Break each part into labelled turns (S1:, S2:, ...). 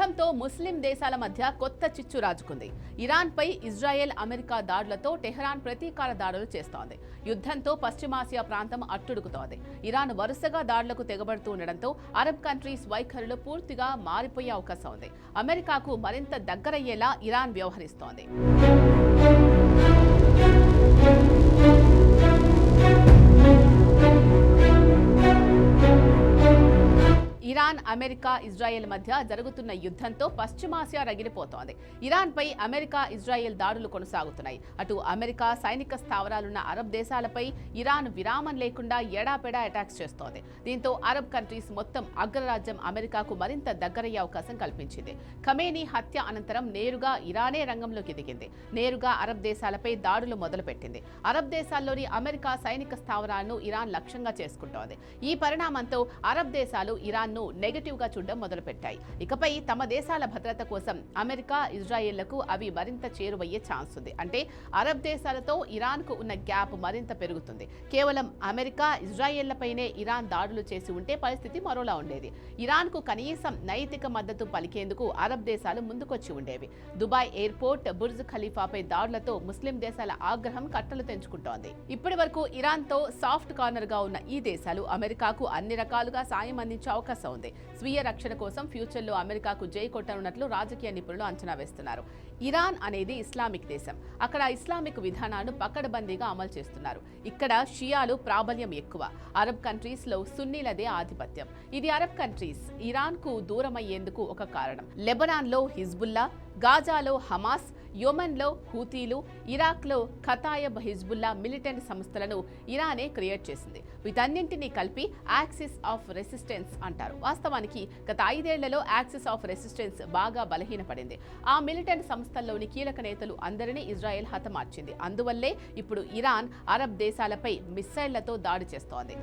S1: యుద్ధంతో ముస్లిం దేశాల మధ్య కొత్త చిచ్చు రాజుకుంది. ఇరాన్పై ఇజ్రాయెల్, అమెరికా దాడులతో టెహ్రాన్ ప్రతీకార దాడులు చేస్తోంది. యుద్ధంతో పశ్చిమాసియా ప్రాంతం అట్టుడుకుతోంది. ఇరాన్ వరుసగా దాడులకు తెగబడుతూ ఉండడంతో అరబ్ కంట్రీస్ వైఖరులు పూర్తిగా మారిపోయే అవకాశం ఉంది. అమెరికాకు మరింత దగ్గరయ్యేలా ఇరాన్ వ్యవహరిస్తోంది. ఇరాన్, అమెరికా, ఇజ్రాయెల్ మధ్య జరుగుతున్న యుద్ధంతో పశ్చిమాసియా రగిలిపోతోంది. ఇరాన్పై అమెరికా, ఇజ్రాయెల్ దాడులు కొనసాగుతున్నాయి. అటు అమెరికా సైనిక స్థావరాలున్న అరబ్ దేశాలపై ఇరాన్ విరామం లేకుండా ఎడాపెడా అటాక్స్ చేస్తోంది. దీంతో అరబ్ కంట్రీస్ మొత్తం అగ్రరాజ్యం అమెరికాకు మరింత దగ్గరయ్యే అవకాశం కల్పించింది. ఖమేనీ హత్య అనంతరం నేరుగా ఇరానే రంగంలోకి దిగింది. నేరుగా అరబ్ దేశాలపై దాడులు మొదలుపెట్టింది. అరబ్ దేశాల్లోని అమెరికా సైనిక స్థావరాలను ఇరాన్ లక్ష్యంగా చేసుకుంటోంది. ఈ పరిణామంతో అరబ్ దేశాలు ఇరాన్ను నెగటివ్ గా చూడడం మొదలుపెట్టాయి. ఇకపై తమ దేశాల భద్రత కోసం అమెరికా, ఇజ్రాయెళ్లకు అవి మరింత చేరువయ్యే ఛాన్స్ ఉంది. అంటే అరబ్ దేశాలతో ఇరాన్ కు ఉన్న గ్యాప్ మరింత పెరుగుతుంది. కేవలం అమెరికా, ఇజ్రాయెళ్లపైనే ఇరాన్ దాడులు చేసి ఉంటే పరిస్థితి మరోలా ఉండేది. ఇరాన్ కు కనీసం నైతిక మద్దతు పలికేందుకు అరబ్ దేశాలు ముందుకొచ్చి ఉండేవి. దుబాయ్ ఎయిర్పోర్ట్, బుర్జ్ ఖలీఫాపై దాడులతో ముస్లిం దేశాల ఆగ్రహం కట్టలు తెంచుకుంటోంది. ఇప్పటి వరకు ఇరాన్ తో సాఫ్ట్ కార్నర్ గా ఉన్న ఈ దేశాలు అమెరికాకు అన్ని రకాలుగా సాయం అందించే అవకాశం ఉంది. స్వీయ రక్షణ కోసం ఫ్యూచర్లో అమెరికాకు జై కొట్టనున్నట్లు రాజకీయ నిపుణులు అంచనా వేస్తున్నారు. ఇరాన్ అనేది ఇస్లామిక్ దేశం. అక్కడ ఇస్లామిక్ విధానాలను పకడ్బందీగా అమలు చేస్తున్నారు. ఇక్కడ షియాలు ప్రాబల్యం ఎక్కువ. అరబ్ కంట్రీస్ లో సున్నీలదే ఆధిపత్యం. ఇది అరబ్ కంట్రీస్ ఇరాన్ కు దూరమయ్యేందుకు ఒక కారణం. లెబనాన్ లో హిజ్బుల్లా, గాజాలో హమాస్, యెమెన్లో హూతీలు, ఇరాక్లో ఖతాయబ్ హిజ్బుల్లా మిలిటెంట్ సంస్థలను ఇరానే క్రియేట్ చేసింది. వీటన్నింటినీ కలిపి యాక్సిస్ ఆఫ్ రెసిస్టెన్స్ అంటారు. వాస్తవానికి గత 5 ఏళ్లలో యాక్సిస్ ఆఫ్ రెసిస్టెన్స్ బాగా బలహీనపడింది. ఆ మిలిటెంట్ సంస్థల్లోని కీలక నేతలు అందరినీ ఇజ్రాయెల్ హతమార్చింది. అందువల్లే ఇప్పుడు ఇరాన్ అరబ్ దేశాలపై మిస్సైళ్లతో దాడి చేస్తోంది.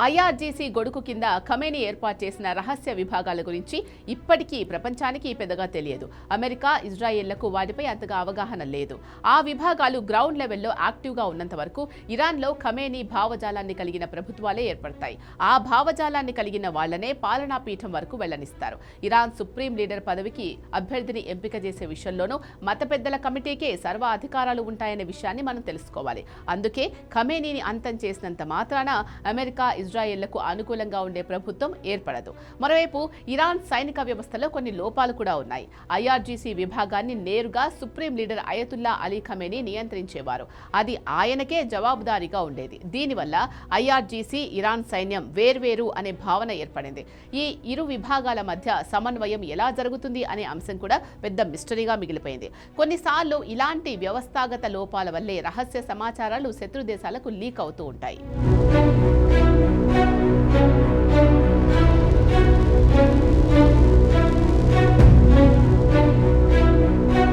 S1: ఐఆర్జీసీ గొడుగు కింద ఖమేనీ ఏర్పాటు చేసిన రహస్య విభాగాల గురించి ఇప్పటికీ ప్రపంచానికి పెద్దగా తెలియదు. అమెరికా, ఇజ్రాయెళ్లకు వాటిపై అంతగా అవగాహన లేదు. ఆ విభాగాలు గ్రౌండ్ లెవెల్లో యాక్టివ్గా ఉన్నంత వరకు ఇరాన్లో ఖమేనీ భావజాలాన్ని కలిగిన ప్రభుత్వాలే ఏర్పడతాయి. ఆ భావజాలాన్ని కలిగిన వాళ్లనే పాలనా పీఠం వరకు వెళ్లనిస్తారు. ఇరాన్ సుప్రీం లీడర్ పదవికి అభ్యర్థిని ఎంపిక చేసే విషయంలోనూ మత పెద్దల కమిటీకే సర్వ అధికారాలు ఉంటాయనే విషయాన్ని మనం తెలుసుకోవాలి. అందుకే ఖమేనీని అంతం చేసినంత మాత్రాన అమెరికా, ఇజ్రాయెళ్లకు అనుకూలంగా ఉండే ప్రభుత్వం ఏర్పడదు. మరోవైపు ఇరాన్ సైనిక వ్యవస్థలో కొన్ని లోపాలు కూడా ఉన్నాయి. ఐఆర్జీసీ విభాగాన్ని నేరుగా supreme leader Ayatollah Ali Khamenei నియంత్రించేవారు. అది ఆయనకే జవాబుదారీగా ఉండేది. దీనివల్ల ఐఆర్జీసీ, ఇరాన్ సైన్యం వేర్వేరు అనే భావన ఏర్పడింది. ఈ ఇరు విభాగాల మధ్య సమన్వయం ఎలా జరుగుతుంది అనే అంశం కూడా పెద్ద మిస్టరీగా మిగిలిపోయింది. కొన్నిసార్లు ఇలాంటి వ్యవస్థాగత లోపాల వల్లే రహస్య సమాచారాలు శత్రు దేశాలకు లీక్ అవుతూ ఉంటాయి.